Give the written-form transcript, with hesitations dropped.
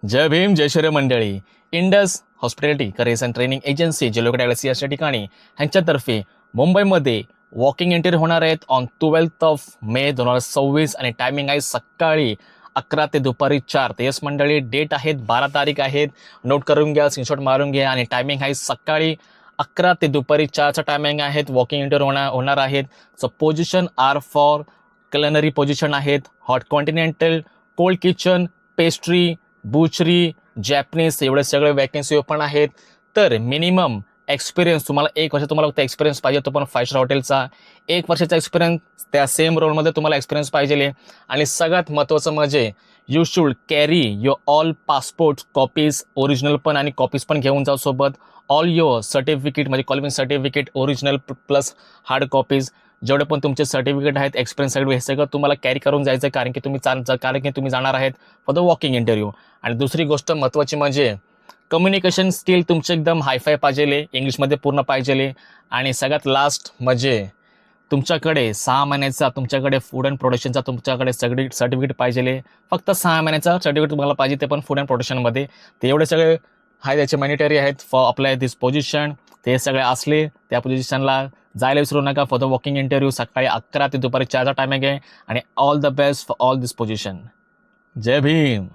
जय भीम जय श्री मंडळी. Indus hospitality careers and training agency जे लोक डायग्नोसिस याच्या ठिकाणी ह्यांच्यातर्फे मुंबईमध्ये वॉकिंग इंटरव्ह्यू होणार आहेत ऑन 12 मे 2026 आणि टायमिंग आहे सकाळी 11 ते दुपारी 4. तर यस मंडळी, डेट आहेत 12 तारीख आहेत, नोट करून घ्या, स्क्रीनशॉट मारून घ्या. आणि टायमिंग आहे सकाळी 11 ते दुपारी 4चा टायमिंग आहेत. वॉकिंग इंटरव्ह्यू होणार आहेत. So position are for culinary position आहेत, hot continental, cold kitchen, pastry, butchery, Japanese, एवढे सगळे वॅकन्सी ओपन आहेत. तर मिनिमम एक्सपिरियन्स तुम्हाला 1 वर्ष तुम्हाला फक्त एक्सपिरियन्स पाहिजे, तो पण 5 स्टार हॉटेलचा 1 वर्षाचा एक्सपिरियन्स त्या सेम रोलमध्ये तुम्हाला एक्सपिरियन्स पाहिजे. आणि सगळ्यात महत्त्वाचं म्हणजे you should carry your all passport copies, original पण आणि कॉपीज पण घेऊन जाऊ सोबत. ऑल युअर सर्टिफिकेट म्हणजे qualification certificate original plus hard copies, जेवढे पण तुमचे सर्टिफिकेट आहेत, एक्सपिरियन्स सर्टिफिकेट, हे सगळं तुम्हाला कॅरी करून जायचं आहे, कारण की तुम्ही जाणार आहेत फॉर द वॉकिंग इंटरव्ह्यू. आणि दुसरी गोष्ट महत्त्वाची म्हणजे कम्युनिकेशन स्किल तुमचे एकदम हायफाय पाहिजे, इंग्लिशमध्ये पूर्ण पाहिजे. आणि सगळ्यात लास्ट म्हणजे तुमच्याकडे 6 महिन्याचा तुमच्याकडे फूड अँड प्रोडक्शनचा तुमच्याकडे सगळी सर्टिफिकेट पाहिजे. फक्त 6 महिन्याचा सर्टिफिकेट तुम्हाला पाहिजे, ते पण फूड अँड प्रोडक्शनमध्ये. ते एवढे सगळे आहे, त्याचे मॅनिटरी आहेत फॉर अप्लाय दिस पोझिशन. ते सगळे असले त्या पोझिशनला जायला विसरू नका फॉर द वॉकिंग इंटरव्ह्यू. सकाळी 11 ते दुपारी 4चा टायमिंग आहे. आणि all the best for all this position. Jai Bhim.